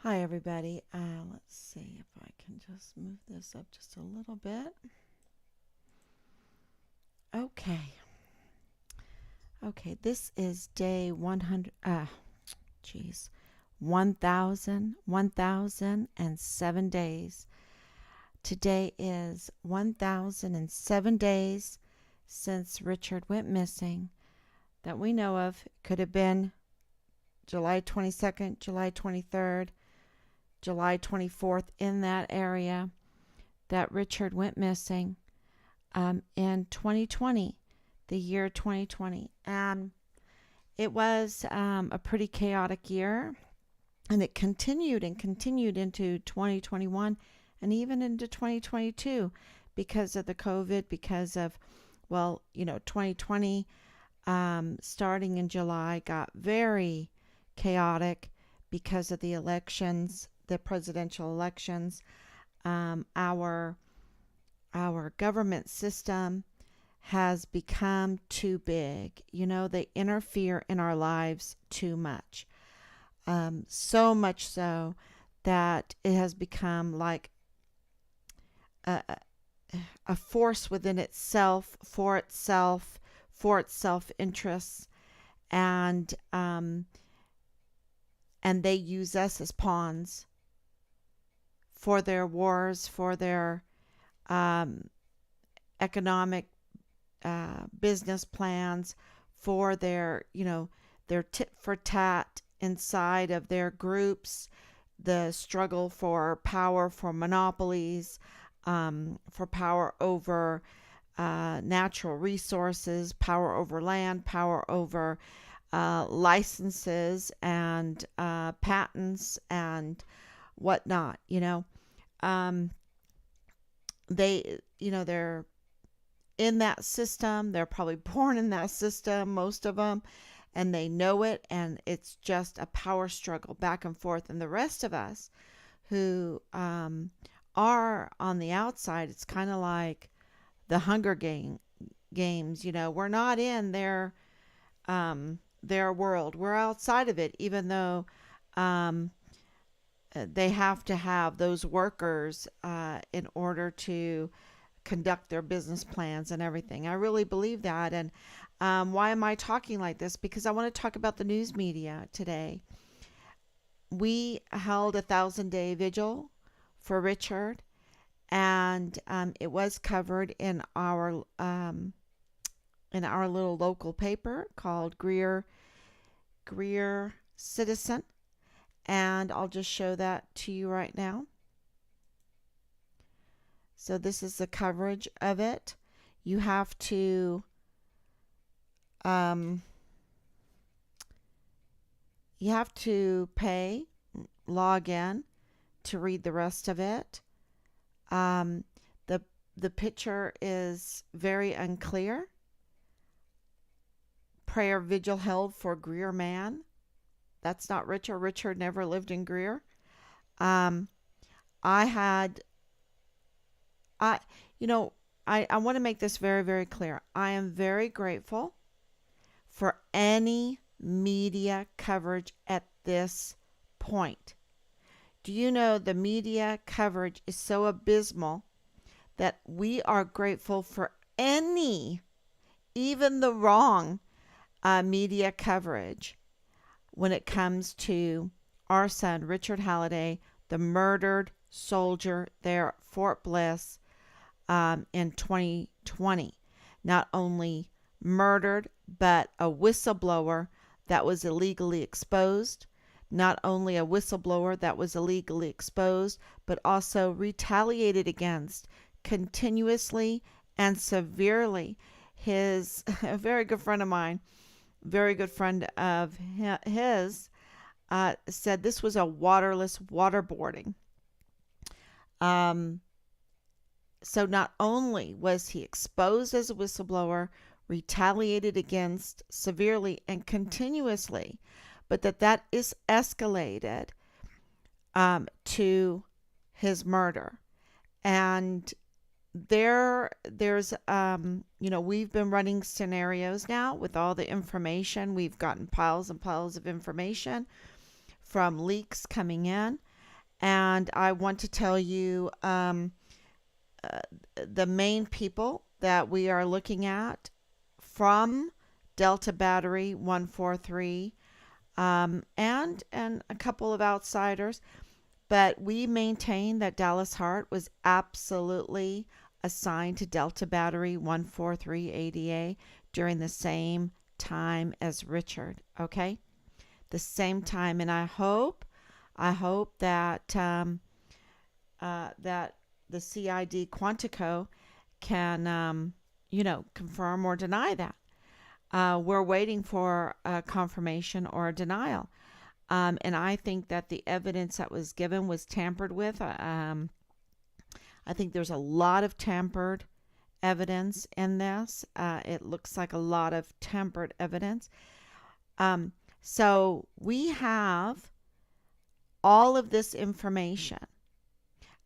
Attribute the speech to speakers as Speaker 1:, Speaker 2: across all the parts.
Speaker 1: Hi, everybody. Let's see if I can just move this up just a little bit. Okay. Okay, this is day 100. Geez. 1,007 days. Today is 1,007 days since Richard went missing that we know of. Could have been July 22nd, July 23rd, July 24th, in that area that Richard went missing in 2020, the year 2020. And it was a pretty chaotic year, and it continued into 2021 and even into 2022 because of the COVID, because of, 2020 starting in July got very chaotic because of the elections, the presidential elections. Our government system has become too big. They interfere in our lives too much. So much so that it has become like a, a force within itself, for its self interests, and they use us as pawns for their wars, for their economic business plans, for their tit for tat inside of their groups, the struggle for power, for monopolies, for power over natural resources, power over land, power over licenses and patents and whatnot. Um, they're in that system. They're probably born in that system, most of them, and they know it. And it's just a power struggle back and forth. And the rest of us who are on the outside, it's kind of like the Games. We're not in their world. We're outside of it, even though they have to have those workers in order to conduct their business plans and everything. I really believe that. And why am I talking like this? Because I want to talk about the news media today. We held a 1,000-day vigil for Richard, and it was covered in our little local paper called Greer Citizen, and I'll just show that to you right now. So this is the coverage of it. You have to pay, log in to read the rest of it. The picture is very unclear. Prayer vigil held for Greer man. That's not Richard. Richard never lived in Greer. I had I I want to make this very, very clear. I am very grateful for any media coverage at this point. Do you know the media coverage is so abysmal that we are grateful for any, even the wrong media coverage when it comes to our son, Richard Halliday, the murdered soldier there at Fort Bliss in 2020. Not only murdered, but a whistleblower that was illegally exposed. Not only a whistleblower that was illegally exposed, but also retaliated against continuously and severely. A very good friend of mine, very good friend of his, said this was a waterless waterboarding. So not only was he exposed as a whistleblower, retaliated against severely and continuously, but that is escalated to his murder. And there's we've been running scenarios now with all the information. We've gotten piles and piles of information from leaks coming in. And I want to tell you uh, the main people that we are looking at from Delta Battery 143, and a couple of outsiders. But we maintain that Dallas Hart was absolutely assigned to Delta Battery 143 ADA during the same time as Richard. Okay, the same time, and I hope that that the CID Quantico can confirm or deny that. We're waiting for a confirmation or a denial. And I think that the evidence that was given was tampered with. I think there's a lot of tampered evidence in this. It looks like a lot of tampered evidence. Um, so we have all of this information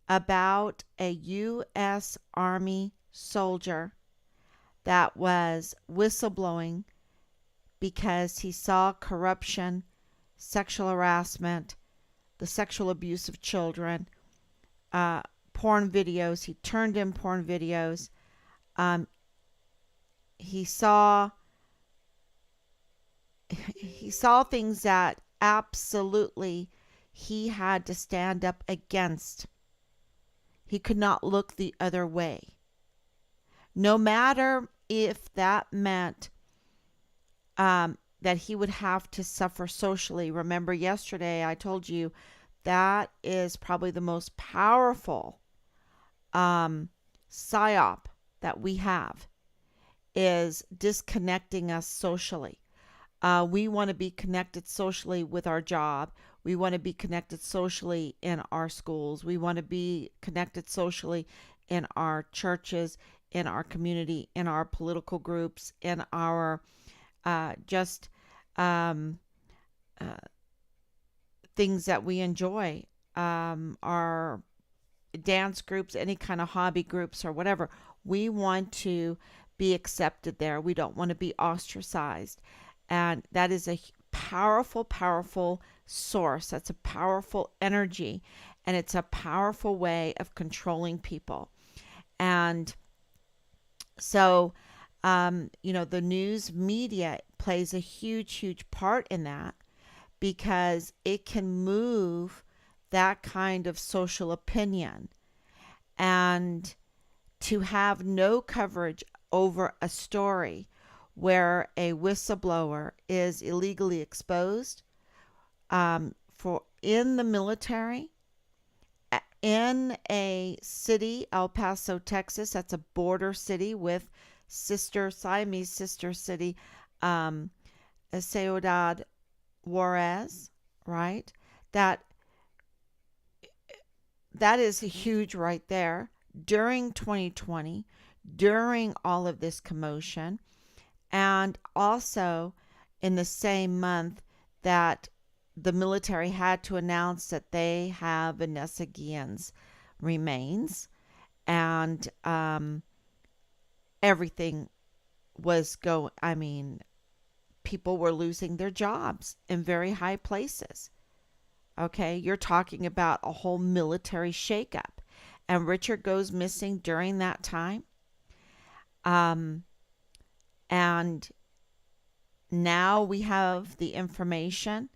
Speaker 1: about a U.S. Army soldier that was whistleblowing because he saw corruption, sexual harassment, the sexual abuse of children, porn videos. He turned in porn videos. Um, he saw he saw things that absolutely he had to stand up against. He could not look the other way, no matter if that meant that he would have to suffer socially. Remember, yesterday I told you that is probably the most powerful psyop that we have, is disconnecting us socially. We want to be connected socially with our job. We want to be connected socially in our schools. We want to be connected socially in our churches, in our community, in our political groups, in our just things that we enjoy, our dance groups, any kind of hobby groups or whatever. We want to be accepted there. We don't want to be ostracized. And that is a powerful, powerful source. That's a powerful energy. And it's a powerful way of controlling people. And so, the news media plays a huge, huge part in that, because it can move that kind of social opinion. And to have no coverage over a story where a whistleblower is illegally exposed, for in the military, in a city, El Paso, Texas, that's a border city with Siamese sister city, Ciudad Juarez, right? That is huge right there. During 2020, during all of this commotion, and also in the same month that the military had to announce that they have Vanessa Guillen's remains, and everything was going, people were losing their jobs in very high places. Okay, you're talking about a whole military shakeup. And Richard goes missing during that time. And now we have the information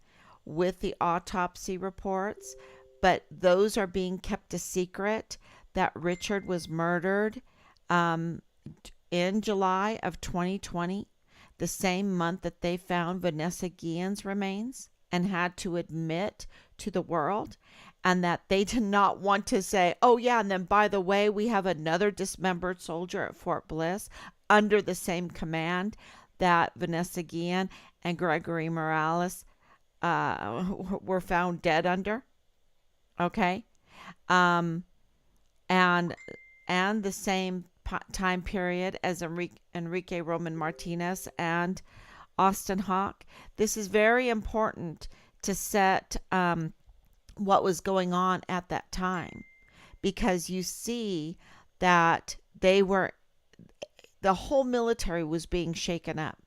Speaker 1: with the autopsy reports, but those are being kept a secret, that Richard was murdered in July of 2020, the same month that they found Vanessa Guillen's remains, and had to admit to the world, and that they did not want to say, oh yeah, and then by the way, we have another dismembered soldier at Fort Bliss under the same command that Vanessa Guillen and Gregory Morales were found dead under. Okay. And the same time period as Enrique Roman Martinez and Austin Hawk. This is very important to set what was going on at that time, because you see that the whole military was being shaken up,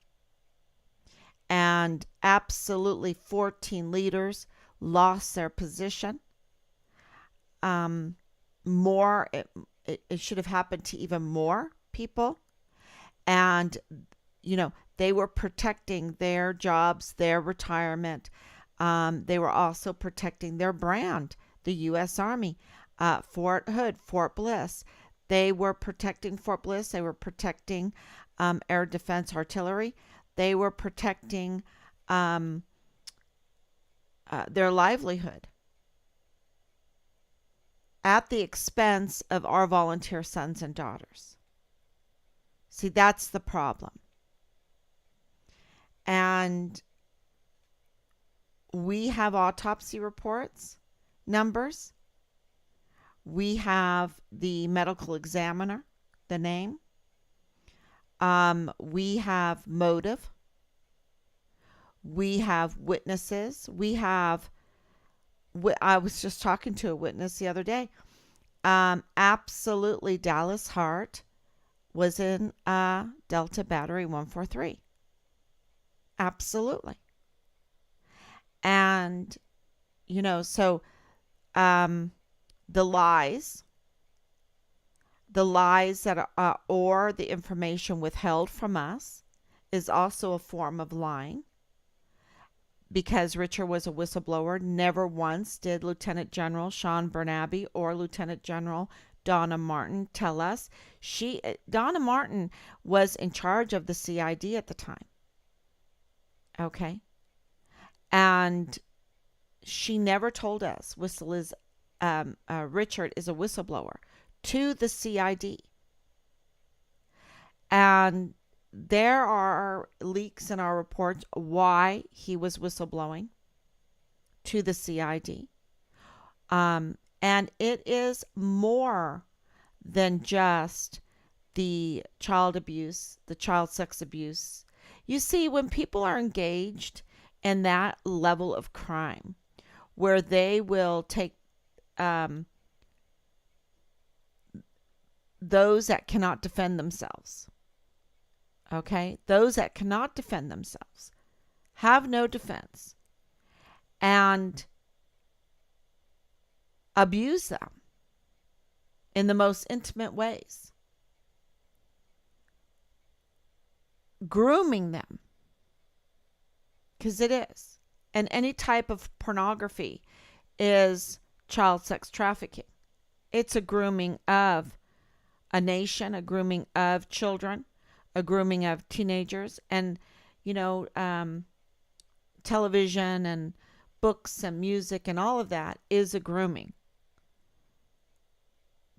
Speaker 1: and absolutely 14 leaders lost their position. um, more. It should have happened to even more people. And, they were protecting their jobs, their retirement. They were also protecting their brand, the U.S. Army, Fort Hood, Fort Bliss. They were protecting Fort Bliss. They were protecting air defense artillery. They were protecting um, their livelihood at the expense of our volunteer sons and daughters. See, that's the problem. And we have autopsy reports, numbers. We have the medical examiner, the name. We have motive. We have witnesses. I was just talking to a witness the other day. Absolutely, Dallas Hart was in Delta Battery 143. Absolutely. And, so um, the lies that are, or the information withheld from us is also a form of lying. Because Richard was a whistleblower, never once did Lieutenant General Sean Bernabe or Lieutenant General Donna Martin tell us. Donna Martin was in charge of the CID at the time. Okay. And she never told us Richard is a whistleblower to the CID. And there are leaks in our reports why he was whistleblowing to the CID. And it is more than just the child abuse, the child sex abuse. You see, when people are engaged in that level of crime, where they will take those that cannot defend themselves, okay, those that cannot defend themselves, have no defense, and abuse them in the most intimate ways, grooming them, because it is. And any type of pornography is child sex trafficking. It's a grooming of a nation, a grooming of children, a grooming of teenagers, and, television and books and music and all of that is a grooming.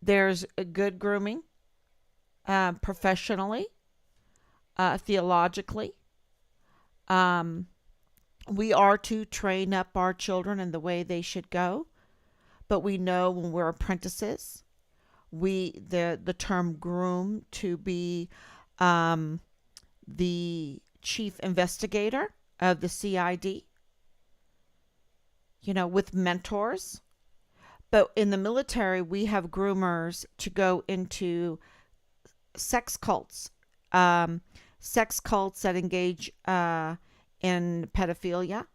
Speaker 1: There's a good grooming, professionally, theologically. We are to train up our children in the way they should go, but we know when we're apprentices, the term groom to be the chief investigator of the CID, with mentors. But in the military, we have groomers to go into sex cults, sex cults that engage in pedophilia,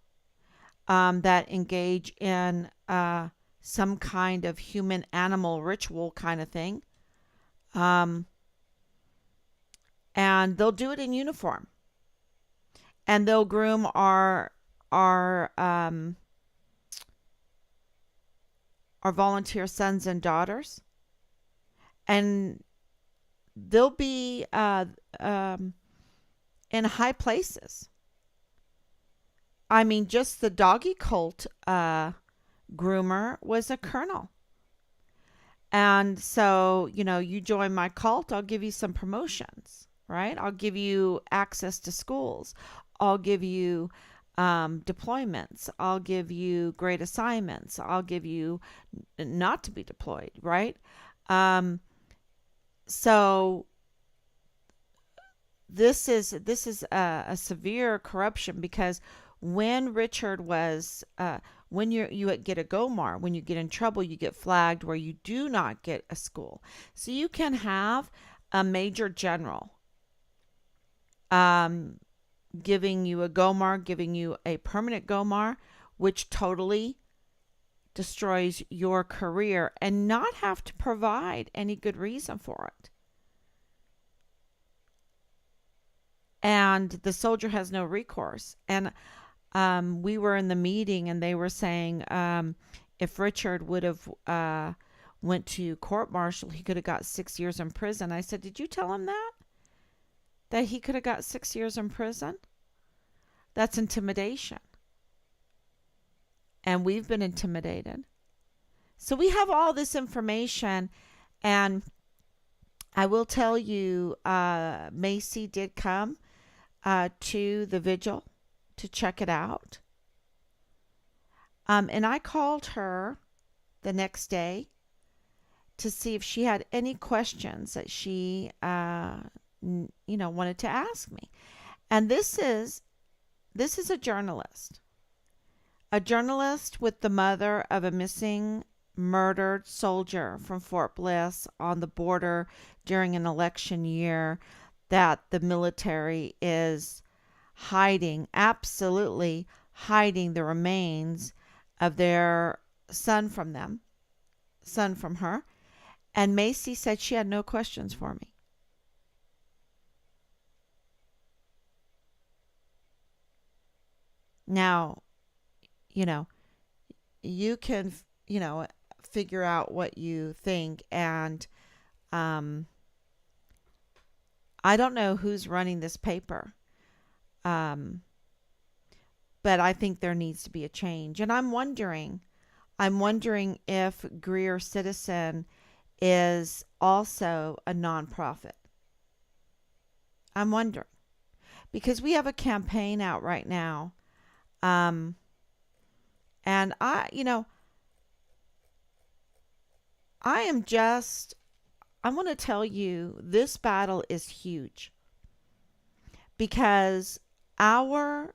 Speaker 1: that engage in some kind of human animal ritual kind of thing. And they'll do it in uniform. And they'll groom our volunteer sons and daughters. And they'll be in high places. I mean, just the doggy cult groomer was a colonel. And so, you join my cult, I'll give you some promotions, right? I'll give you access to schools. I'll give you deployments. I'll give you great assignments. I'll give you not to be deployed, right? So this is a severe corruption, because when Richard was, when you get a GOMAR, when you get in trouble, you get flagged where you do not get a school. So you can have a major general giving you a GOMAR, giving you a permanent GOMAR, which totally destroys your career and not have to provide any good reason for it. And the soldier has no recourse. And we were in the meeting, and they were saying if Richard would have went to court martial, he could have got 6 years in prison. I said, did you tell him that he could have got 6 years in prison? That's intimidation. And we've been intimidated. So we have all this information, and I will tell you, Macy did come to the vigil to check it out. And I called her the next day to see if she had any questions that she, wanted to ask me. And this is a journalist with the mother of a missing, murdered soldier from Fort Bliss on the border during an election year that the military is hiding, absolutely hiding the remains of their son from her. And Macy said she had no questions for me. Now, you know, you can, figure out what you think. And I don't know who's running this paper. Um, but I think there needs to be a change. And I'm wondering if Greer Citizen is also a nonprofit. I'm wondering because we have a campaign out right now. Um, and I want to tell you this battle is huge because our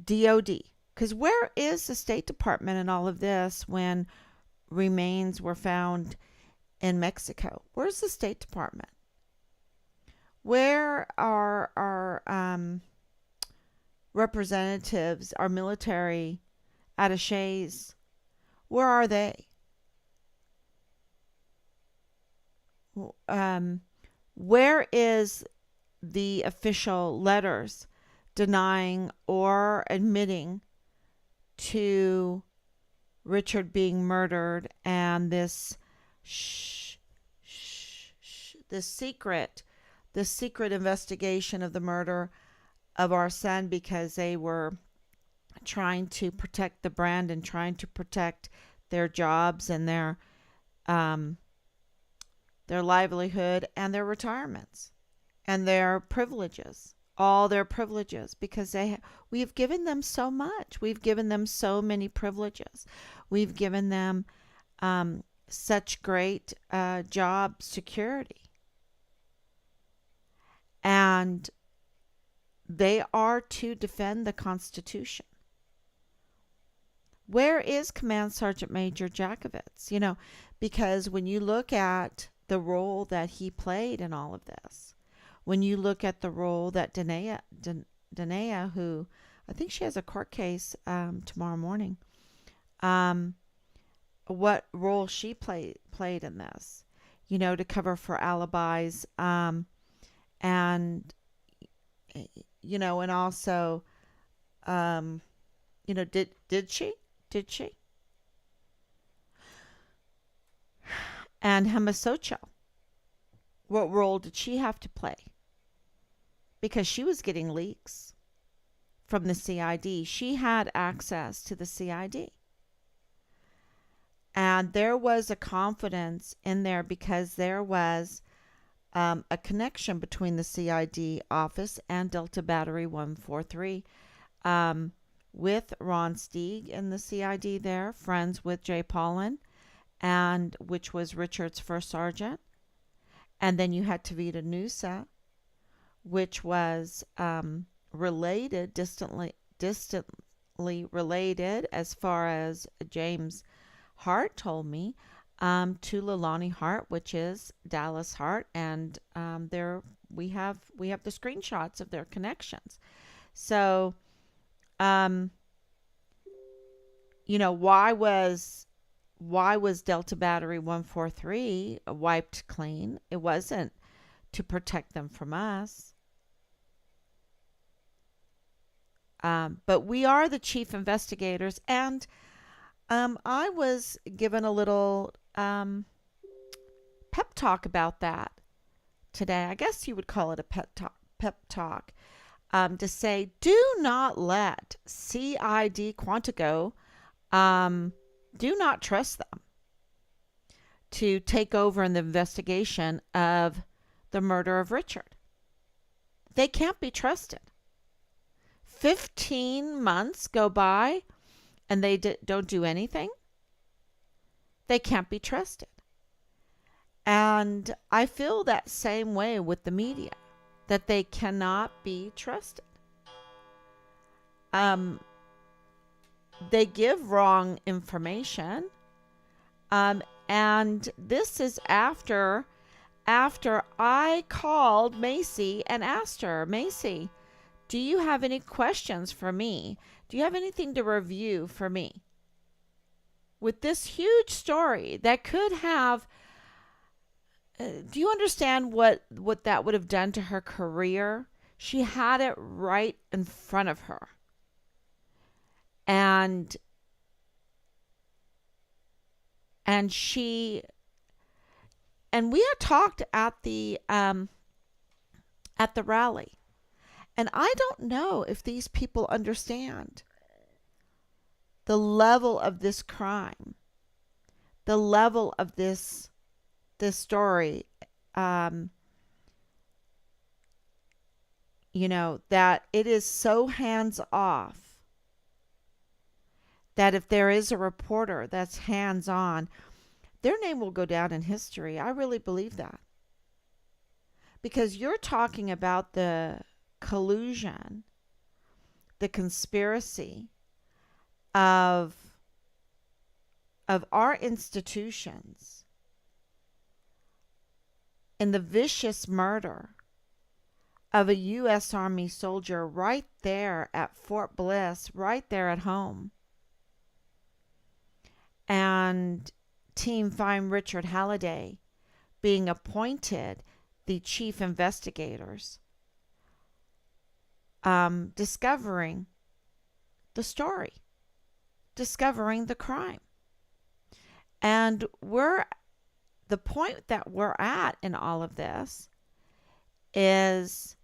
Speaker 1: DOD, because where is the State Department in all of this when remains were found in Mexico? Where's the State Department? Where are our representatives, our military attaches? Where are they? Where is the official letters denying or admitting to Richard being murdered and this this secret investigation of the murder of our son because they were trying to protect the brand and trying to protect their jobs and their livelihood and their retirements and their privileges, all their privileges, because we've given them so much. We've given them so many privileges. We've given them such great job security. And they are to defend the Constitution. Where is Command Sergeant Major Jackovitz? Because when you look at the role that he played in all of this, when you look at the role that Danae, who I think she has a court case tomorrow morning, what role she played in this, to cover for alibis, and and also, did she? And Hemasocho, what role did she have to play? Because she was getting leaks from the CID. She had access to the CID. And there was a confidence in there because there was a connection between the CID office and Delta Battery 143 with Ron Stieg in the CID there, friends with Jay Paulin, and which was Richard's first sergeant. And then you had Tavita Nusa, which was distantly related, as far as James Hart told me, to Leilani Hart, which is Dallas Hart, and there we have the screenshots of their connections. So why was Delta Battery 143 wiped clean? It wasn't to protect them from us. But we are the chief investigators, and I was given a little pep talk about that today. I guess you would call it a pep talk, to say, do not let CID Quantico, do not trust them to take over in the investigation of the murder of Richard. They can't be trusted. 15 months go by and they don't do anything. They can't be trusted. And I feel that same way with the media, that they cannot be trusted. Um, they give wrong information. And this is after I called Macy and asked her, Macy, do you have any questions for me? Do you have anything to review for me? With this huge story that could have, do you understand what that would have done to her career? She had it right in front of her. And she, and we had talked at the rally. And I don't know if these people understand the level of this crime, the level of this story. That it is so hands off that if there is a reporter that's hands on, their name will go down in history. I really believe that. Because you're talking about the collusion, the conspiracy of our institutions in the vicious murder of a U.S. Army soldier right there at Fort Bliss, right there at home. And Team Find Richard Halliday being appointed the chief investigators, discovering the story, discovering the crime. And the point that we're at in all of this is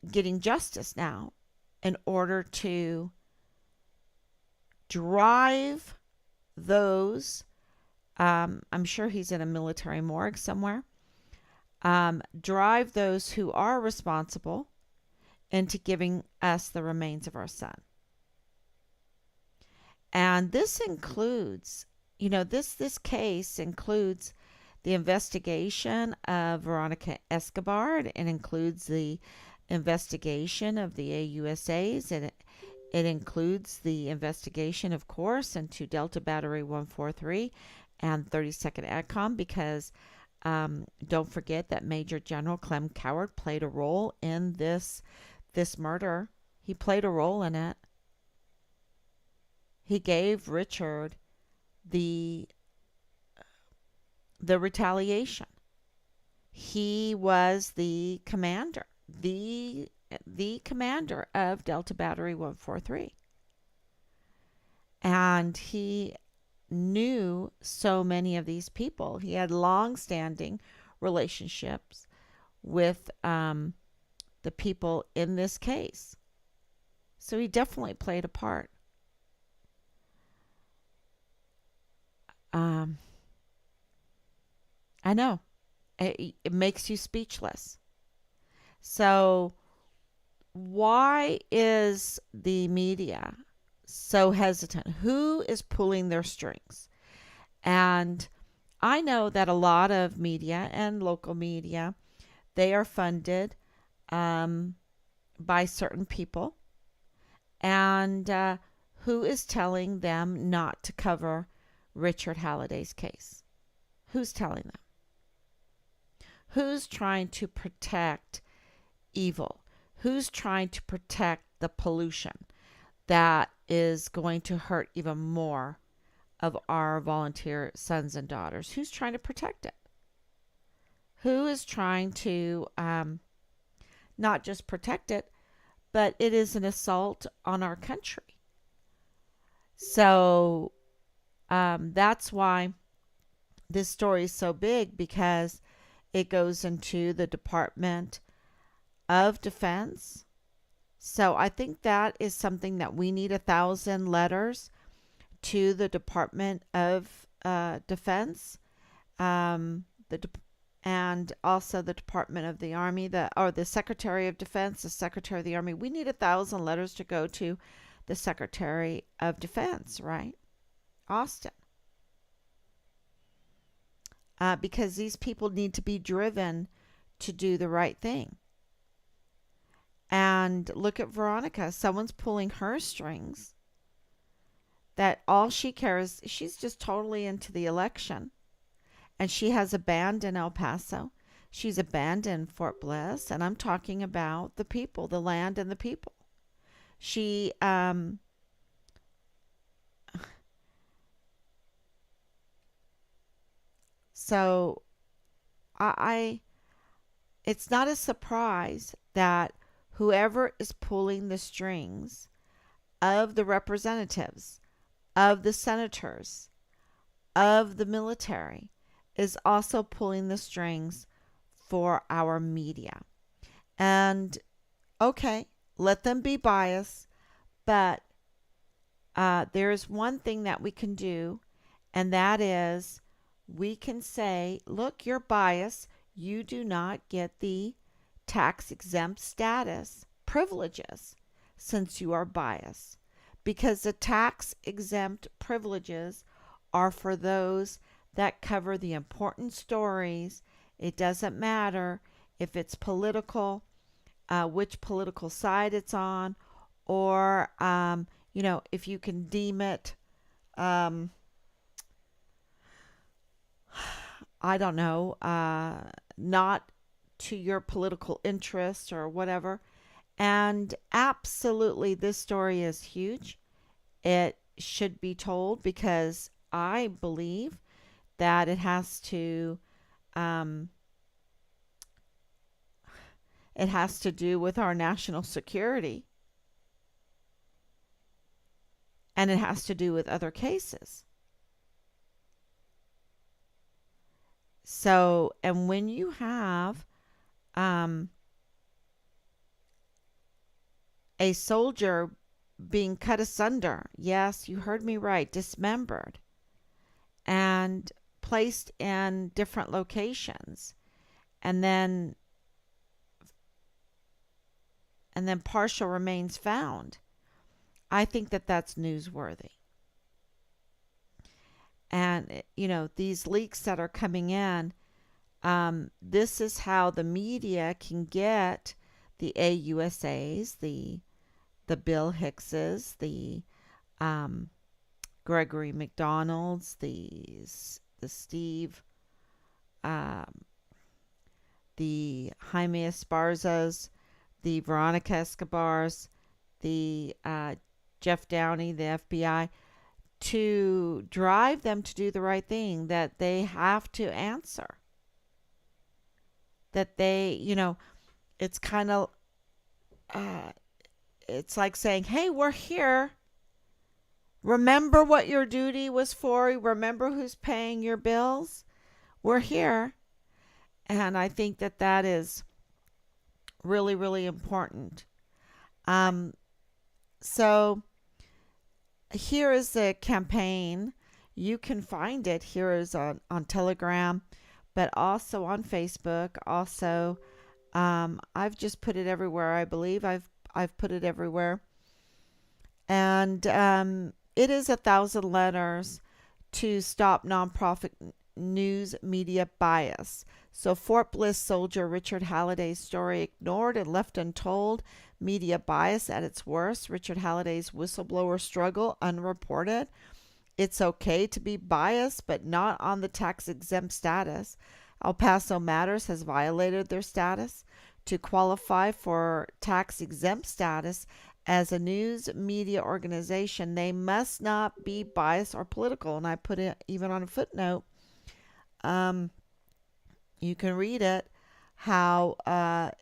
Speaker 1: getting justice now in order to drive those, I'm sure he's in a military morgue somewhere, drive those who are responsible into giving us the remains of our son. And this includes, this case includes the investigation of Veronica Escobar. It includes the investigation of the AUSAs, and it includes the investigation, of course, into Delta Battery 143 and 32nd ADCOM, because don't forget that Major General Clem Coward played a role in this murder. He played a role in it. He gave Richard the retaliation. He was the commander, the commander of Delta Battery 143. And he knew so many of these people. He had long-standing relationships with the people in this case. So he definitely played a part. I know. It makes you speechless. So why is the media so hesitant? Who is pulling their strings? And I know that a lot of media and local media, they are funded by certain people. And who is telling them not to cover Richard Halliday's case? Who's telling them? Who's trying to protect evil? Who's trying to protect the pollution that is going to hurt even more of our volunteer sons and daughters. Who's trying to protect it? Who is trying to not just protect it, but it is an assault on our country. So that's why this story is so big, because it goes into the Department of Defense. So I think that is something that we need 1,000 letters to the Department of Defense, the and also the Department of the Army, the Secretary of Defense, the Secretary of the Army. We need 1,000 letters to go to the Secretary of Defense, right? Austin. Because these people need to be driven to do the right thing. And look at Veronica. Someone's pulling her strings. That all she cares, she's just totally into the election. And she has a band in El Paso. She's a band in Fort Bliss. And I'm talking about the people, the land and the people. She, so I, it's not a surprise that whoever is pulling the strings of the representatives, of the senators, of the military, is also pulling the strings for our media. And okay, let them be biased, but there is one thing that we can do, and that is we can say, look, you're biased. You do not get the tax exempt status privileges since you are biased, because the tax exempt privileges are for those that cover the important stories. It doesn't matter if it's political, which political side it's on, or if you can deem it, I don't know, not to your political interest or whatever. And absolutely, this story is huge. It should be told, because I believe that it has to do with our national security, and it has to do with other cases. So, and when you have a soldier being cut asunder, yes, you heard me right, dismembered, and placed in different locations, and then partial remains found, I think that that's newsworthy. And these leaks that are coming in, this is how the media can get the AUSAs, the Bill Hickses, the Gregory McDonald's, the Steve, the Jaime Esparzas, the Veronica Escobars, the Jeff Downey, the FBI, to drive them to do the right thing, that they have to answer. That they, it's kind of, it's like saying, hey, we're here. Remember what your duty was for. Remember who's paying your bills. We're here. And I think that that is really, really important. So here is the campaign. You can find it. Here is on Telegram, but also on Facebook. Also, I've just put it everywhere. I believe I've put it everywhere. And it is 1,000 letters to stop nonprofit news media bias. So Fort Bliss soldier Richard Halliday's story ignored and left untold. Media bias at its worst. Richard Halliday's whistleblower struggle unreported. It's okay to be biased, but not on the tax exempt status. El Paso Matters has violated their status. To qualify for tax exempt status, as a news media organization, they must not be biased or political. And I put it even on a footnote. Um, you can read it how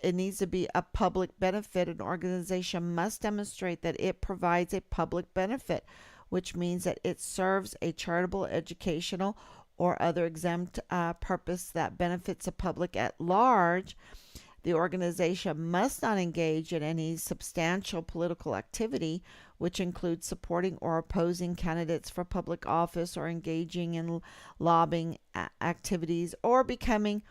Speaker 1: it needs to be a public benefit. An organization must demonstrate that it provides a public benefit, which means that it serves a charitable, educational, or other exempt purpose that benefits the public at large. The organization must not engage in any substantial political activity, which includes supporting or opposing candidates for public office or engaging in lobbying activities or becoming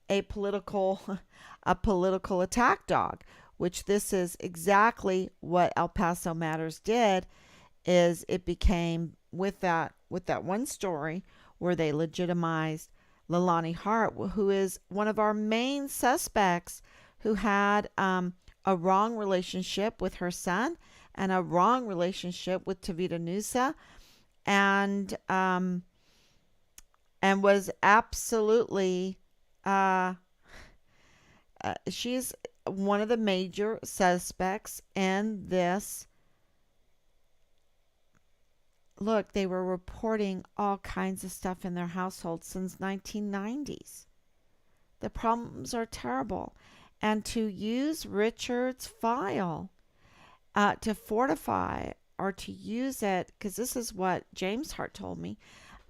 Speaker 1: a political a political attack dog, which this is exactly what El Paso Matters did. Is it became with that one story where they legitimized Lalani Hart, who is one of our main suspects, who had a wrong relationship with her son and a wrong relationship with Tavita Nusa, and was absolutely uh, she's one of the major suspects in this. Look, they were reporting all kinds of stuff in their household since 1990s. The problems are terrible. And to use Richard's file to fortify or to use it, because this is what James Hart told me,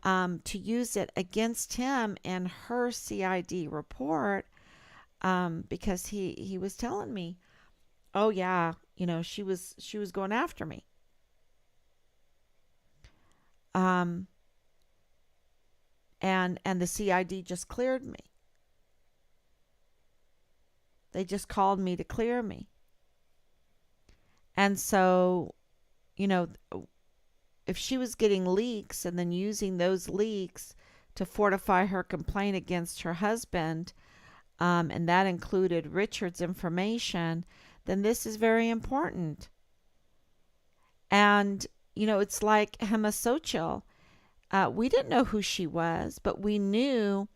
Speaker 1: to use it against him in her CID report, because he was telling me, oh yeah, she was going after me. Um, and the CID just cleared me. They just called me to clear me. And so, you know, if she was getting leaks and then using those leaks to fortify her complaint against her husband, and that included Richard's information, then this is very important. And, it's like Hema Sochil. We didn't know who she was, but we knew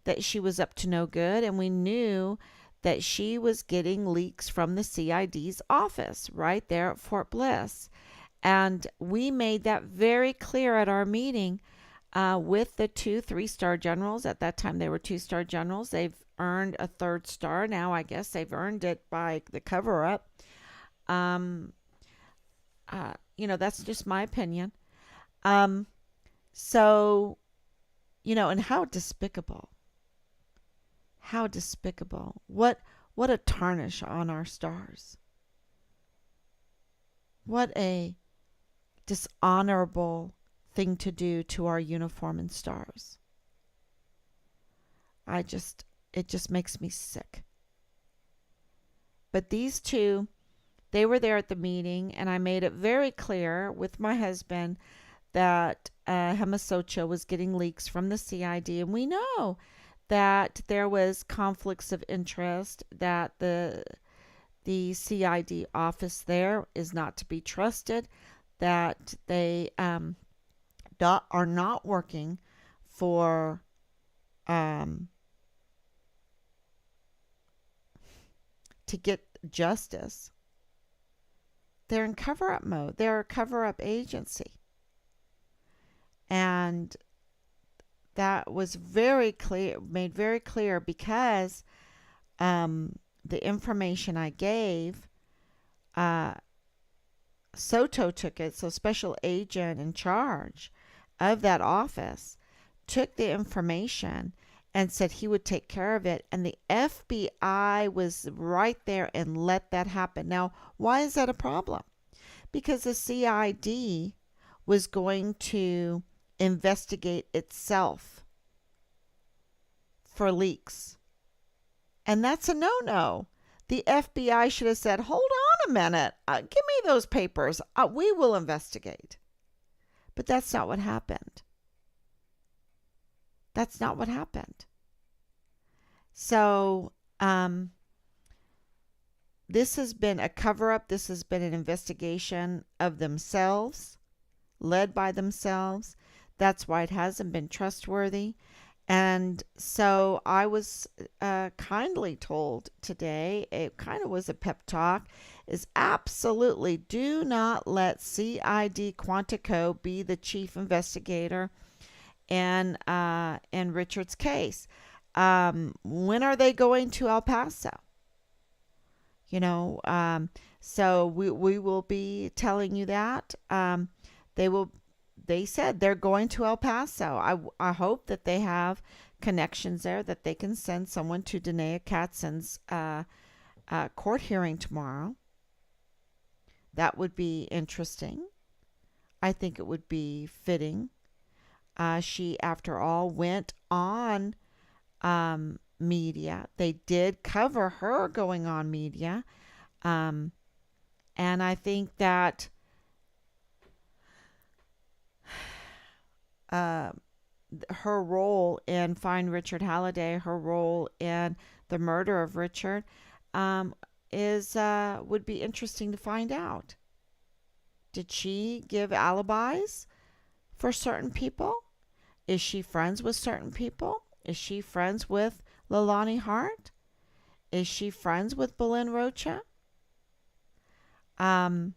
Speaker 1: that she was up to no good, and we knew that she was getting leaks from the CID's office right there at Fort Bliss. And we made that very clear at our meeting with the 2 3-star generals. At that time, they were 2-star generals. They've earned a 3rd star. Now, I guess they've earned it by the cover up. That's just my opinion. So, and how despicable. How despicable. What a tarnish on our stars. What a dishonorable thing to do to our uniform and stars. It just makes me sick. But these two, they were there at the meeting, and I made it very clear with my husband that Hema Sochil was getting leaks from the CID, and we know that there was conflicts of interest, that the CID office there is not to be trusted, that they are not working for to get justice. They're in cover-up mode. They're a cover-up agency. And that was very clear, made very clear, because the information I gave, Soto took it. So special agent in charge of that office took the information and said he would take care of it. And the FBI was right there and let that happen. Now, why is that a problem? Because the CID was going to investigate itself for leaks. And that's a no-no. The FBI should have said, hold on a minute. Give me those papers. We will investigate. But that's not what happened. That's not what happened. So, this has been a cover-up. This has been an investigation of themselves, led by themselves. That's why it hasn't been trustworthy. And so I was kindly told today, it kind of was a pep talk. is absolutely do not let CID Quantico be the chief investigator in Richard's case. When are they going to El Paso? You know, so we will be telling you that. They will. They said they're going to El Paso. I hope that they have connections there that they can send someone to Danae Katzen's court hearing tomorrow. That would be interesting. I think it would be fitting. She, after all, went on media. They did cover her going on media. Um, and I think that uh, her role in Find Richard Halliday, her role in the murder of Richard, um, is would be interesting to find out. Did she give alibis for certain people? Is she friends with certain people? Is she friends with Leilani Hart? Is she friends with Belen Rocha? Um,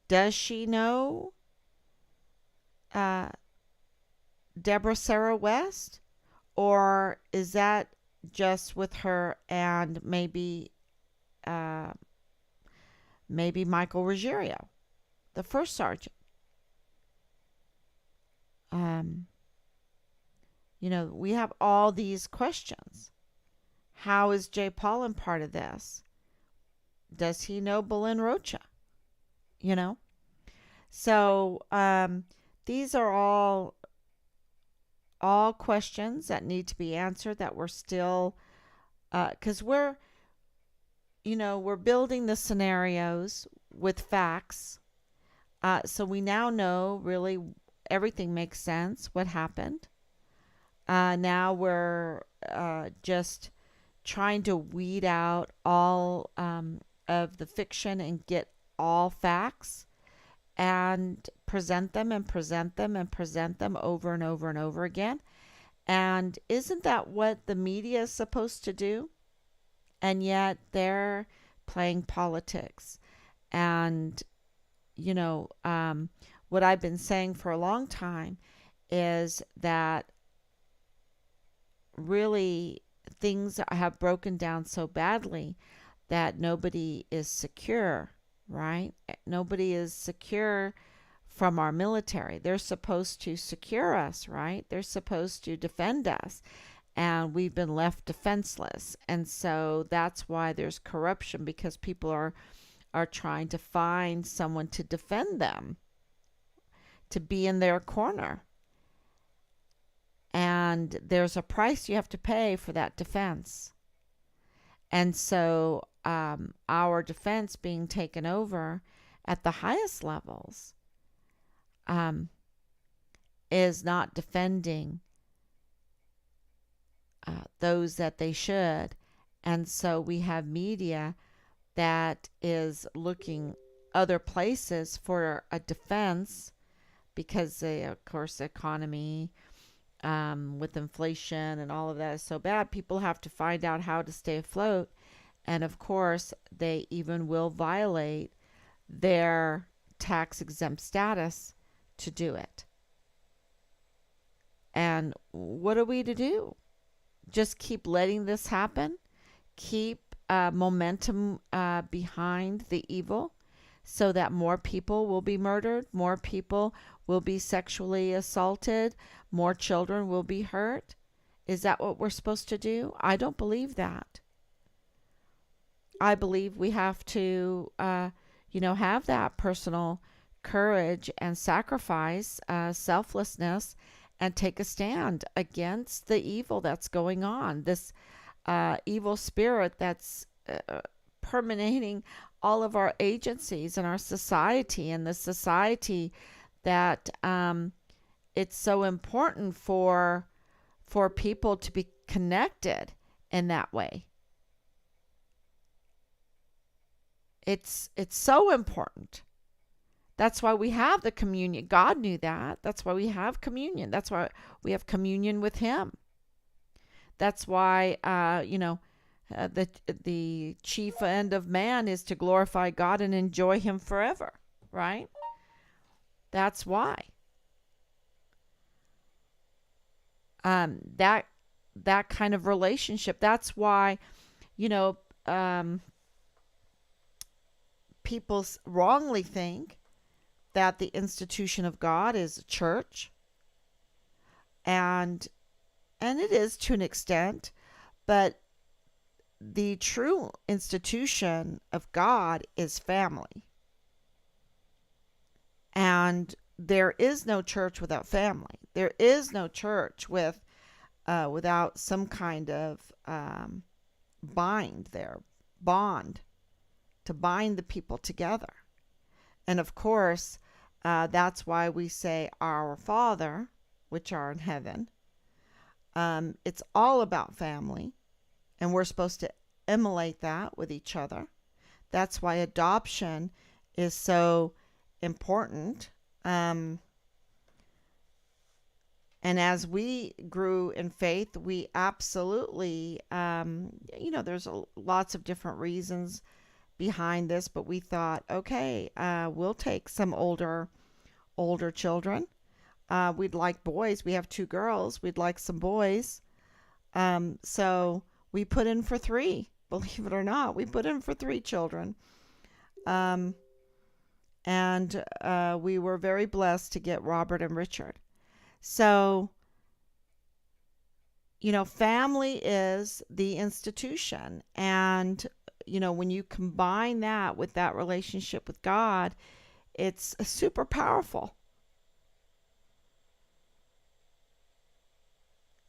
Speaker 1: does she know uh, Deborah Sarah West? Or is that just with her and uh, maybe Michael Ruggiero, the first sergeant? Um, we have all these questions. How is Jay Paulin part of this? Does he know Belen Rocha? You know? So these are all questions that need to be answered that we're still because we're building the scenarios with facts. So we now know really everything makes sense what happened. Now we're just trying to weed out all of the fiction and get all facts and present them and present them and present them over and over and over again. And isn't that what the media is supposed to do? And yet they're playing politics. And, what I've been saying for a long time is that really things have broken down so badly that nobody is secure, right? Nobody is secure from our military. They're supposed to secure us, right? They're supposed to defend us. And we've been left defenseless. And so that's why there's corruption, because people are trying to find someone to defend them, to be in their corner. And there's a price you have to pay for that defense. And so our defense being taken over at the highest levels is not defending those that they should. And so we have media that is looking other places for a defense because, of course, the economy with inflation and all of that is so bad. People have to find out how to stay afloat. And of course, they even will violate their tax exempt status to do it. And what are we to do? Just keep letting this happen? Keep momentum behind the evil so that more people will be murdered, more people will be sexually assaulted, more children will be hurt? Is that what we're supposed to do? I don't believe that. I believe we have to, have that personal courage and sacrifice, selflessness, and take a stand against the evil that's going on. This evil spirit that's permeating all of our agencies and our society, and the society that it's so important for people to be connected in that way. It's so important. That's why we have the communion. God knew that. That's why we have communion. That's why we have communion with Him. That's why, The chief end of man is to glorify God and enjoy Him forever, right? That's why. That that kind of relationship. That's why, you know, um, people wrongly think that the institution of God is a church, and it is to an extent, but the true institution of God is family. And there is no church without family. There is no church without some kind of bind there, bond to bind the people together. And of course, that's why we say, Our Father, which art in heaven. It's all about family, and we're supposed to emulate that with each other. That's why adoption is so important. And as we grew in faith, we absolutely, there's lots of different reasons behind this, but we thought, okay, we'll take some older children. We'd like boys. We have 2 girls. We'd like some boys. So we put in for 3. Believe it or not, we put in for 3 children. And we were very blessed to get Robert and Richard. So, family is the institution. And, when you combine that with that relationship with God, it's super powerful.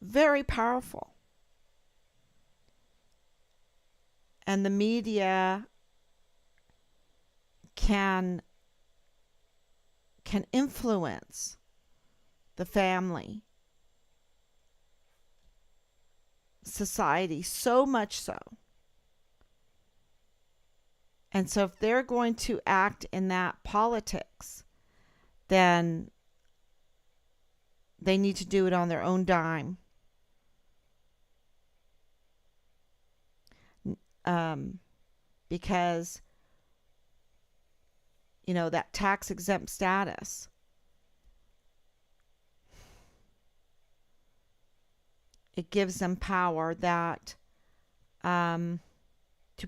Speaker 1: Very powerful. And the media can influence the family, society, so much so. And so if they're going to act in that politics, then they need to do it on their own dime. Because, that tax exempt status, it gives them power that to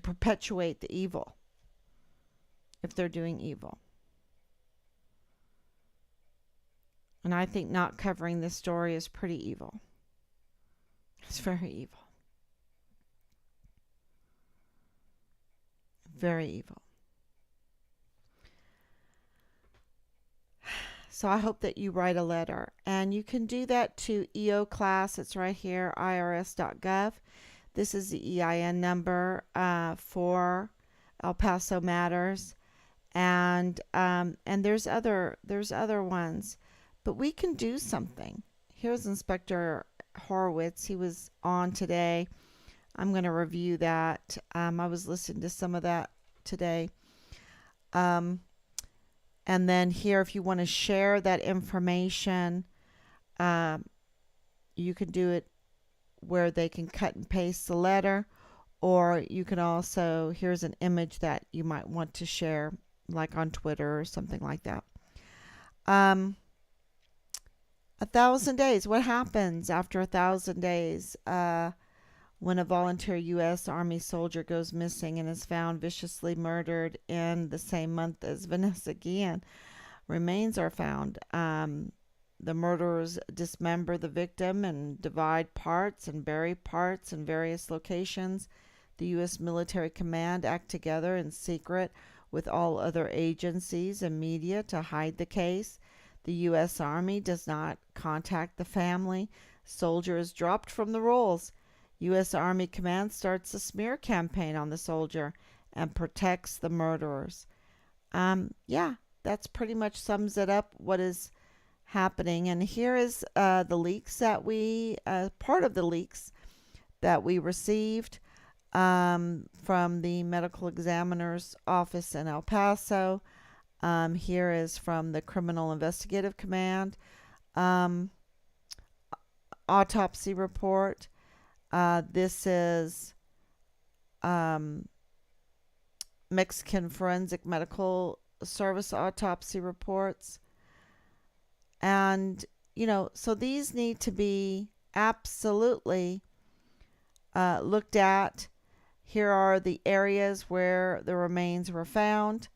Speaker 1: perpetuate the evil if they're doing evil. And I think not covering this story is pretty evil. It's very evil. Very evil. So I hope that you write a letter. And you can do that to EO class. It's right here, irs.gov. This is the EIN number for El Paso Matters. And there's other ones. But we can do something. Here's Inspector Horowitz. He was on today. I'm going to review that. I was listening to some of that today. And then here, if you want to share that information, you can do it where they can cut and paste the letter, or you can also, here's an image that you might want to share, like on Twitter or something like that. 1,000 days. What happens after 1,000 days when a volunteer U.S. Army soldier goes missing and is found viciously murdered in the same month as Vanessa Guillen? Remains are found. The murderers dismember the victim and divide parts and bury parts in various locations. The U.S. military command act together in secret with all other agencies and media to hide the case. The U.S. Army does not contact the family. Soldier is dropped from the rolls. U.S. Army Command starts a smear campaign on the soldier and protects the murderers. That's pretty much sums it up what is happening. And here is the leaks that part of the leaks that we received from the medical examiner's office in El Paso. Here is from the Criminal Investigative Command autopsy report. This is um, Mexican Forensic Medical Service autopsy reports. And, so these need to be absolutely looked at. Here are the areas where the remains were found.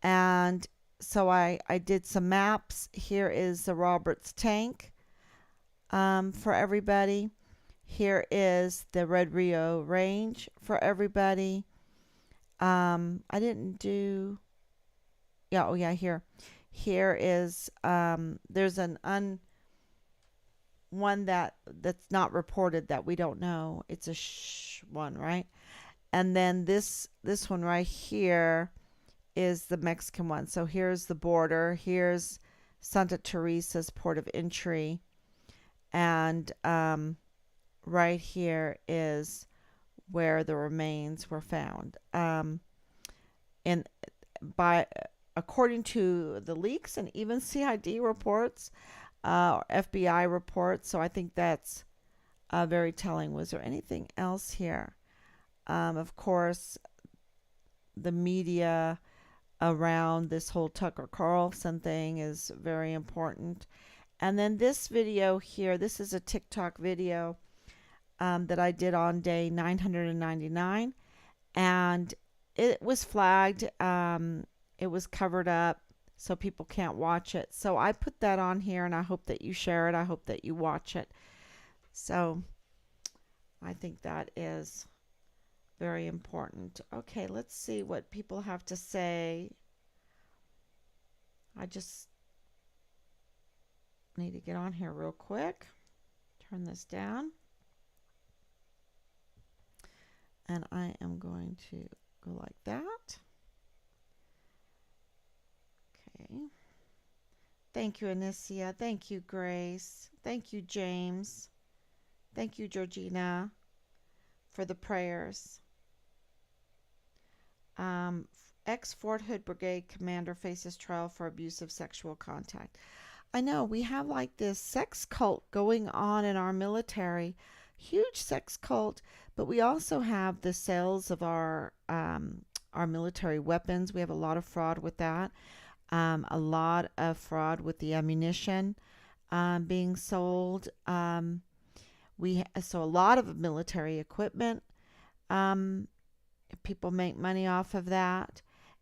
Speaker 1: And so I did some maps. Here is the Roberts tank for everybody. Here is the Red Rio Range for everybody. I didn't do, yeah, oh yeah, here. Here is, there's one that's not reported that we don't know. It's a one, right? And then this one right here is the Mexican one. So here's the border. Here's Santa Teresa's port of entry, and right here is where the remains were found. And by according to the leaks and even CID reports, FBI reports. So I think that's very telling. Was there anything else here? Of course, the media around this whole Tucker Carlson thing is very important. And then this video here, this is a TikTok video that I did on day 999, and it was flagged. It was covered up, so people can't watch it. So I put that on here, and I hope that you share it. I hope that you watch it. So I think that is very important. Okay, let's see what people have to say. I just need to get on here real quick. Turn this down. And I am going to go like that. Okay. Thank you, Anicia. Thank you, Grace. Thank you, James. Thank you, Georgina, for the prayers. Ex-Fort Hood Brigade commander faces trial for abusive sexual contact. I know, we have like this sex cult going on in our military. Huge sex cult, but we also have the sales of our military weapons. We have a lot of fraud with that. A lot of fraud with the ammunition being sold. So a lot of military equipment. People make money off of that,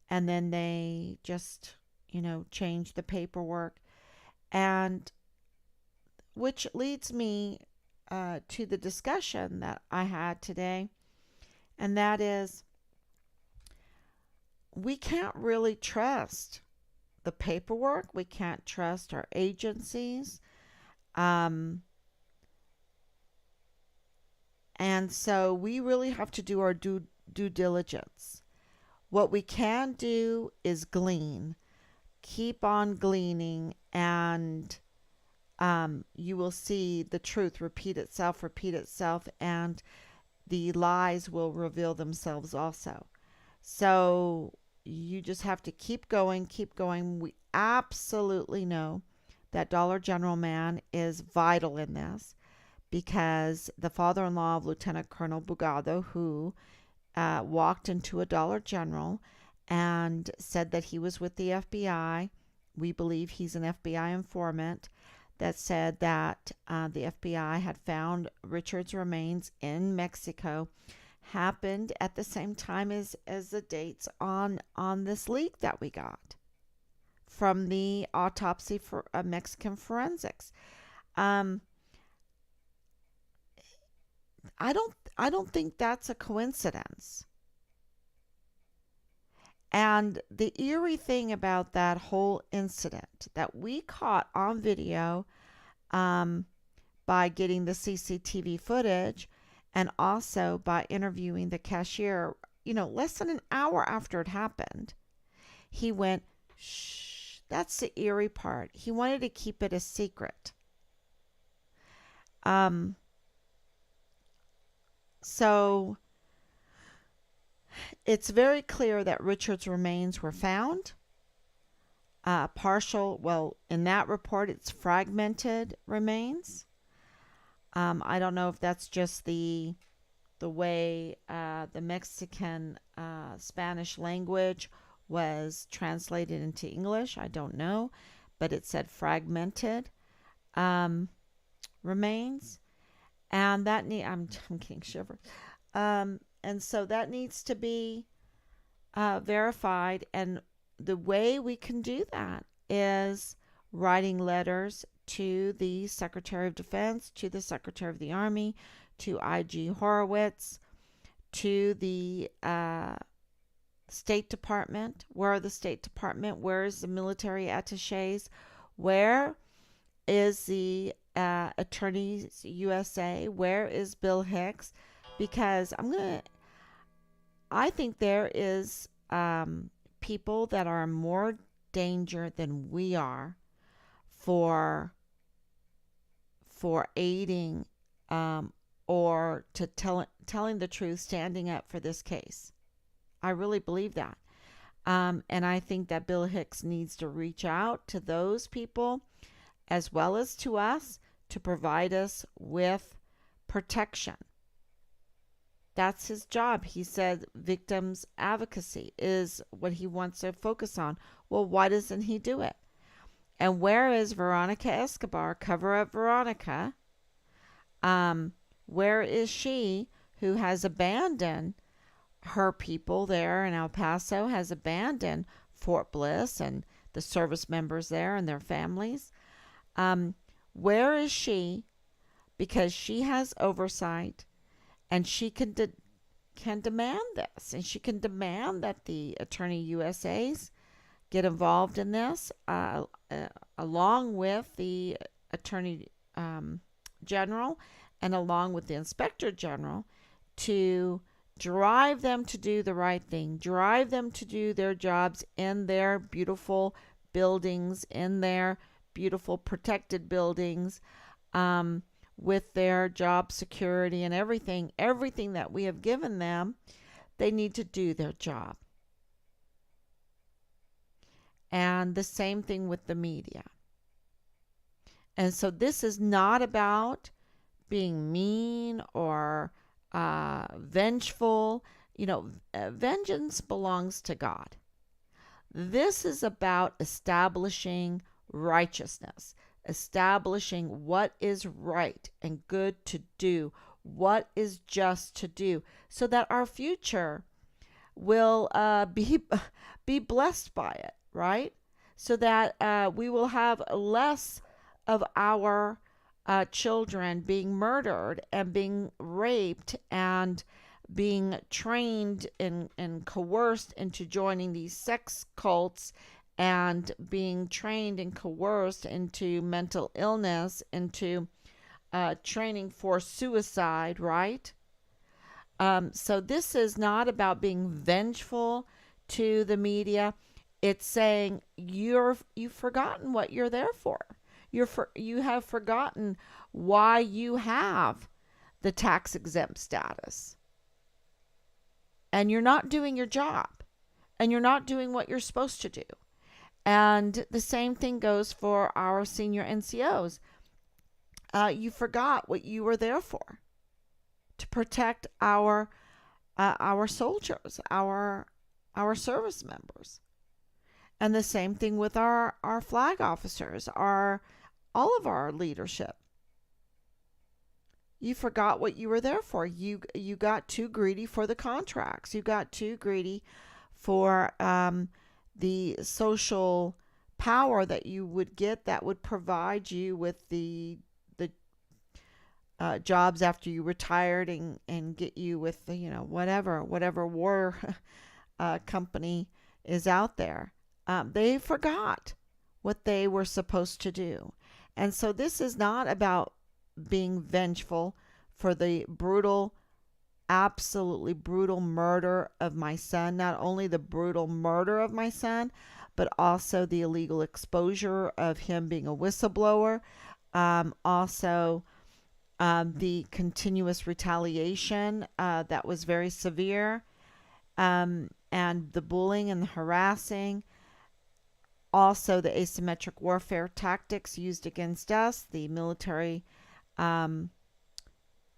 Speaker 1: and then they just, change the paperwork, and which leads me to the discussion that I had today, and that is we can't really trust the paperwork. We can't trust our agencies. And so we really have to do our due diligence. What we can do is glean. Keep on gleaning, and you will see the truth repeat itself, and the lies will reveal themselves also. So you just have to keep going, keep going. We absolutely know that Dollar General man is vital in this, because the father-in-law of Lieutenant Colonel Bugado, who walked into a Dollar General and said that he was with the FBI. We believe he's an FBI informant that said that the FBI had found Richard's remains in Mexico. Happened at the same time as the dates on this leak that we got from the autopsy for Mexican forensics. I don't think that's a coincidence. And the eerie thing about that whole incident that we caught on video, by getting the CCTV footage, and also by interviewing the cashier, less than an hour after it happened, he went, shh, that's the eerie part. He wanted to keep it a secret. So it's very clear that Richard's remains were found. In that report, it's fragmented remains. I don't know if that's just the the way the Mexican Spanish language was translated into English. I don't know, but it said fragmented um, remains, and I'm getting shivers. And so that needs to be verified, and the way we can do that is writing letters to the Secretary of Defense, to the Secretary of the Army, to IG Horowitz, to the State Department. Where are the State Department? Where is the military attaches? Where is the Attorneys USA? Where is Bill Hicks? Because I think there is people that are more danger than we are for aiding or to telling the truth, standing up for this case. I really believe that. And I think that Bill Hicks needs to reach out to those people as well as to us to provide us with protection. That's his job. He said victims advocacy is what he wants to focus on. Well, why doesn't he do it? And where is Veronica Escobar, Cover Up Veronica? Where is she who has abandoned her people there in El Paso, has abandoned Fort Bliss and the service members there and their families? Where is she? Because she has oversight, and she can demand this, and she can demand that the Attorney USAs get involved in this, along with the Attorney General and along with the Inspector General, to drive them to do the right thing, drive them to do their jobs in their beautiful buildings, in their beautiful protected buildings, with their job security and everything that we have given them. They need to do their job. And the same thing with the media. And so this is not about being mean or vengeful. Vengeance belongs to God. This is about establishing righteousness, establishing what is right and good to do, what is just to do, so that our future will be blessed by it, right? So that we will have less of our children being murdered and being raped and being trained and coerced into joining these sex cults, and being trained and coerced into mental illness, into training for suicide, right? So this is not about being vengeful to the media. It's saying you've forgotten what you're there for. You have forgotten why you have the tax exempt status. And you're not doing your job. And you're not doing what you're supposed to do. And the same thing goes for our senior NCOs. You forgot what you were there for. To protect our soldiers, our service members. And the same thing with our flag officers, all of our leadership. You forgot what you were there for. You got too greedy for the contracts. You got too greedy for the social power that you would get, that would provide you with the jobs after you retired, and get you with whatever war company is out there. They forgot what they were supposed to do. And so this is not about being vengeful for the absolutely brutal murder of my son. Not only the brutal murder of my son, but also the illegal exposure of him being a whistleblower. Also, the continuous retaliation that was very severe, and the bullying and the harassing. Also, the asymmetric warfare tactics used against us, the military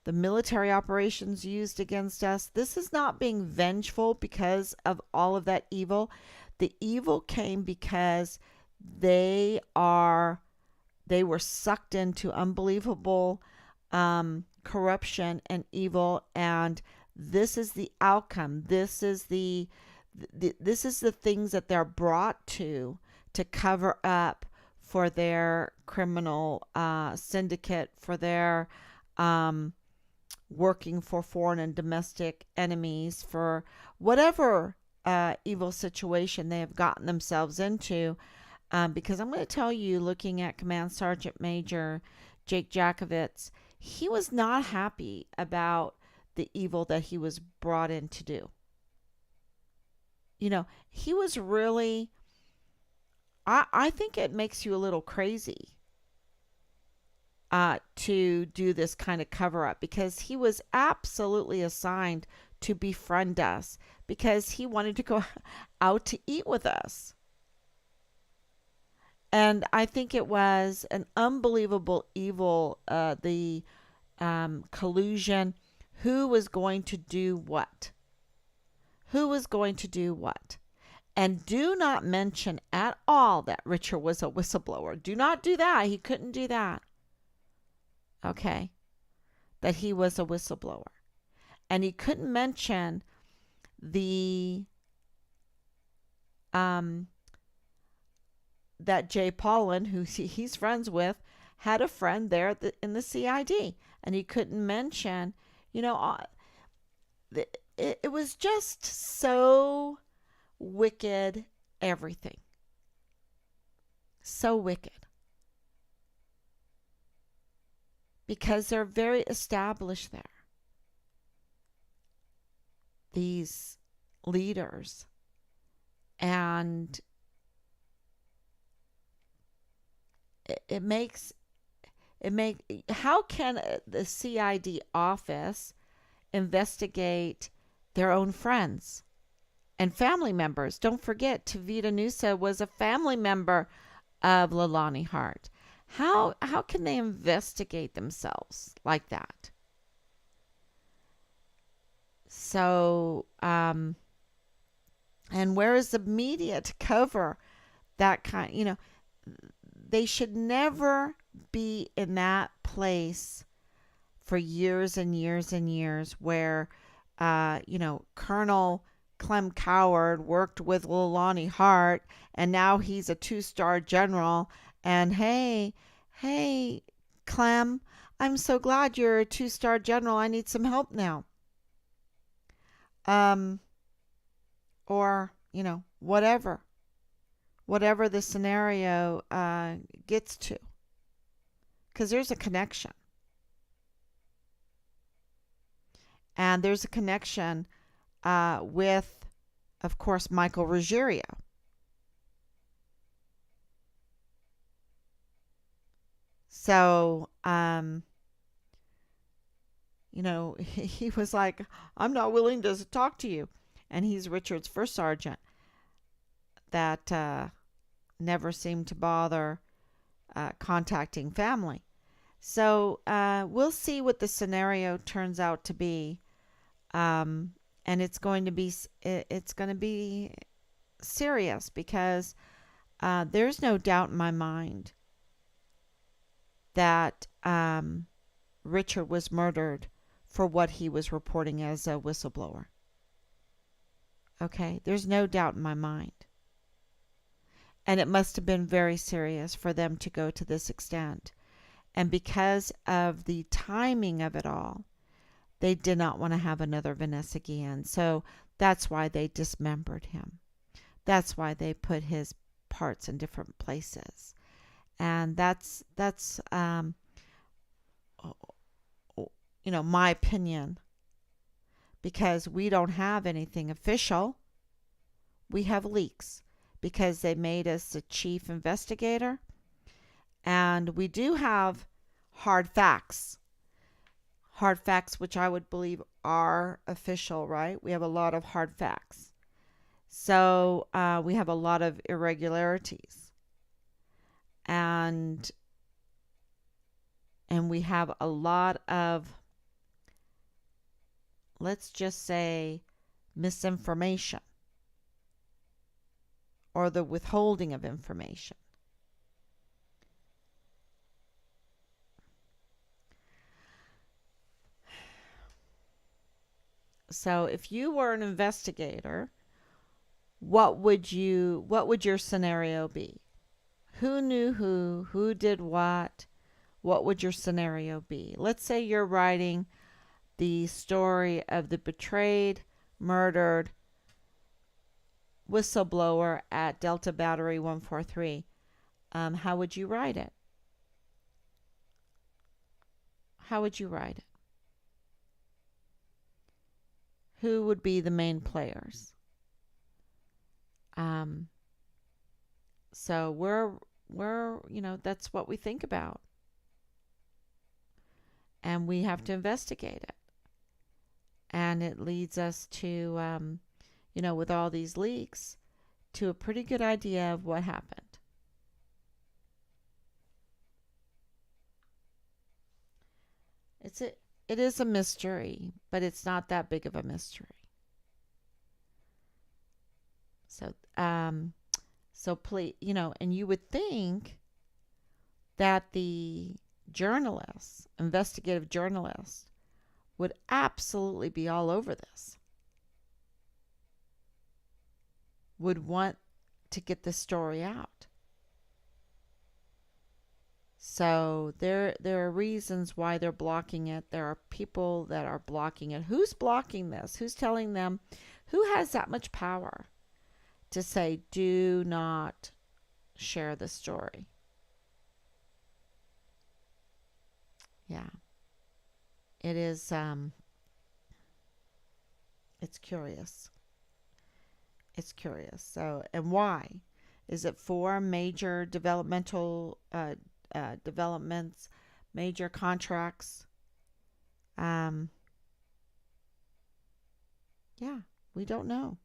Speaker 1: the military operations used against us. This is not being vengeful because of all of that evil. The evil came because they are they were sucked into unbelievable corruption and evil, and this is the outcome. This is the things that they're brought to cover up for their criminal syndicate, for their um, working for foreign and domestic enemies, for whatever evil situation they have gotten themselves into. Because I'm going to tell you, looking at Command Sergeant Major Jake Jakovitz, he was not happy about the evil that he was brought in to do. He was really, I think it makes you a little crazy to do this kind of cover up, because he was absolutely assigned to befriend us because he wanted to go out to eat with us. And I think it was an unbelievable evil, the collusion. Who was going to do what? Who was going to do what? And do not mention at all that Richard was a whistleblower. Do not do that. He couldn't do that. Okay? That he was a whistleblower. And he couldn't mention the that Jay Paulin, who he's friends with, had a friend there in the CID, and he couldn't mention, it was just so wicked, everything. So wicked. Because they're very established there. These leaders. And how can the CID office investigate their own friends and family members? Don't forget, Tavita Nusa was a family member of Leilani Hart. How can they investigate themselves like that? So, and where is the media to cover that kind? They should never be in that place for years and years and years where, Colonel Clem Coward worked with Leilani Hart, and now he's a 2-star general. And hey, Clem, I'm so glad you're a 2-star general. I need some help now. Or, whatever the scenario gets to. Because there's a connection. And there's a connection with, of course, Michael Ruggiero. So, he was like, I'm not willing to talk to you. And he's Richard's first sergeant that never seemed to bother contacting family. So we'll see what the scenario turns out to be, and it's going to be serious, because there's no doubt in my mind that Richard was murdered for what he was reporting as a whistleblower. Okay, there's no doubt in my mind. And it must have been very serious for them to go to this extent. And because of the timing of it all, they did not want to have another Vanessa Guillen. So that's why they dismembered him. That's why they put his parts in different places. And that's my opinion, because we don't have anything official. We have leaks because they made us the chief investigator. And we do have hard facts. Hard facts, which I would believe are official, right? We have a lot of hard facts. So we have a lot of irregularities. And we have a lot of let's just say, misinformation or the withholding of information. So if you were an investigator, what would your scenario be? Who knew who did what would your scenario be? Let's say you're writing the story of the betrayed, murdered whistleblower at Delta Battery 143. How would you write it? How would you write it? Who would be the main players? Um, so that's what we think about, and we have to investigate it. And it leads us to, with all these leaks, to a pretty good idea of what happened. It's a, it is a mystery, but it's not that big of a mystery. So, please, and you would think that the journalists, investigative journalists, would absolutely be all over this, would want to get this story out. So there are reasons why they're blocking it. There are people that are blocking it. Who's blocking this? Who's telling them? Who has that much power to say, do not share the story? Yeah. It is it's curious. It's curious. So, and why? Is it for major developments, major contracts? Um, yeah, we don't know.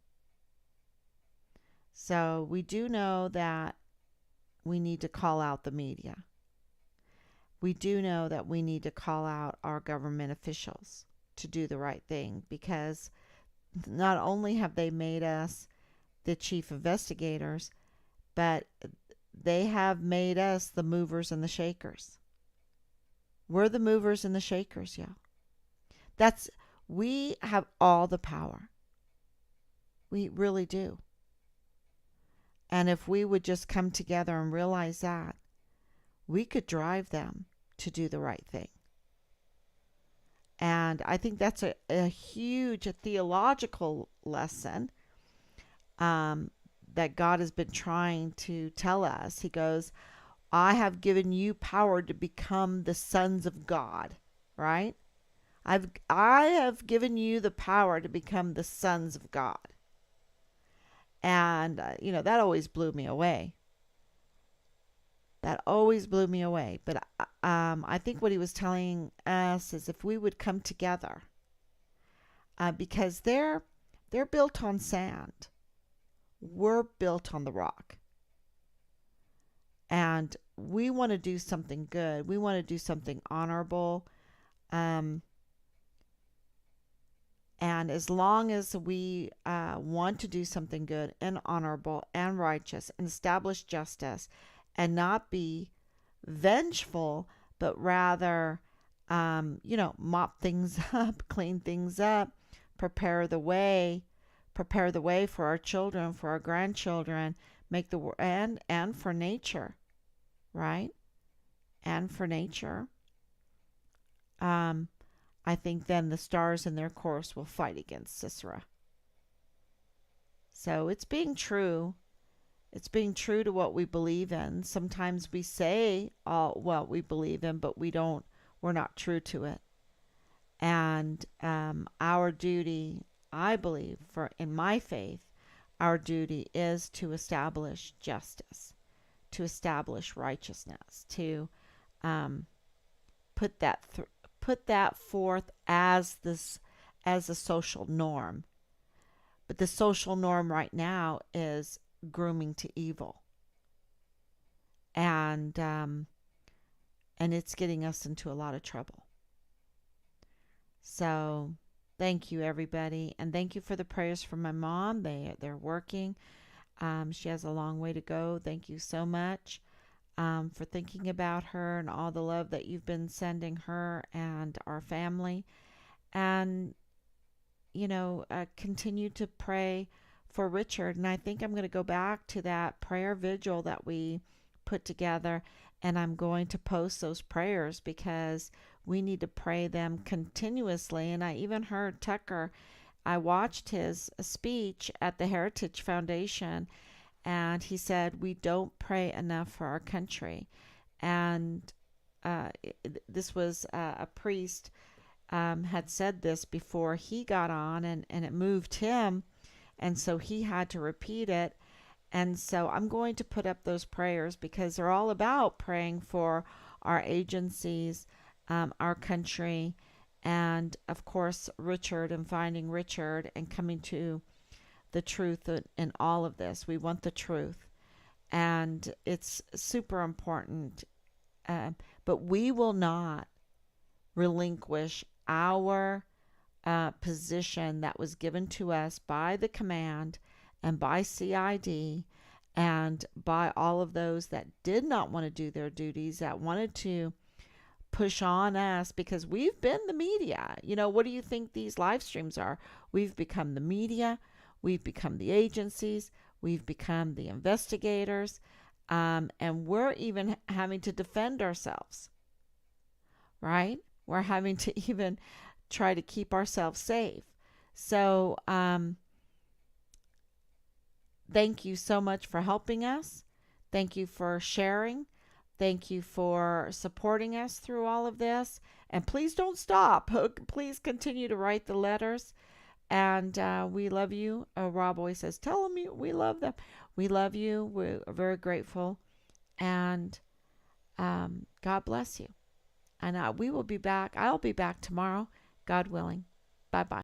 Speaker 1: So we do know that we need to call out the media. We do know that we need to call out our government officials to do the right thing, because not only have they made us the chief investigators, but they have made us the movers and the shakers. We're the movers and the shakers, yeah. That's we have all the power. We really do. And if we would just come together and realize that, we could drive them to do the right thing. And I think that's a huge theological lesson um, that God has been trying to tell us. He goes, I have given you power to become the sons of God, right? I have given you the power to become the sons of God. And that always blew me away. That always blew me away. But I think what he was telling us is if we would come together, because they're built on sand, we're built on the rock, and we want to do something good. We want to do something honorable. Um, and as long as we want to do something good and honorable and righteous and establish justice and not be vengeful, but rather, mop things up, clean things up, prepare the way, prepare the way for our children, for our grandchildren, make the and for nature, right? And for nature. Um, I think then the stars in their course will fight against Sisera. So it's being true. It's being true to what we believe in. Sometimes we say all what we believe in, but we're not true to it. And our duty, I believe, in my faith, our duty is to establish justice, to establish righteousness, to um, put that forth as a social norm. But the social norm right now is grooming to evil, and it's getting us into a lot of trouble. So Thank you, everybody, and thank you for the prayers for my mom. They're working. She has a long way to go. Thank you so much for thinking about her and all the love that you've been sending her and our family. And continue to pray for Richard. And I think I'm going to go back to that prayer vigil that we put together, and I'm going to post those prayers because we need to pray them continuously. And I even heard Tucker, I watched his speech at the Heritage Foundation, and he said, we don't pray enough for our country. And this was a priest had said this before he got on, and it moved him. And so he had to repeat it. And so I'm going to put up those prayers because they're all about praying for our agencies, our country, and of course, Richard and finding Richard and coming to the truth in all of this. We want the truth. And it's super important. But we will not relinquish our position that was given to us by the command and by CID and by all of those that did not want to do their duties, that wanted to push on us because we've been the media. What do you think these live streams are? We've become the media, we've become the agencies, we've become the investigators, and we're even having to defend ourselves, right? We're having to even try to keep ourselves safe. So, thank you so much for helping us. Thank you for sharing. Thank you for supporting us through all of this. And please don't stop. Please continue to write the letters. And we love you. Rob always says, tell them we love them. We love you. We're very grateful. And God bless you. And we will be back. I'll be back tomorrow, God willing. Bye bye.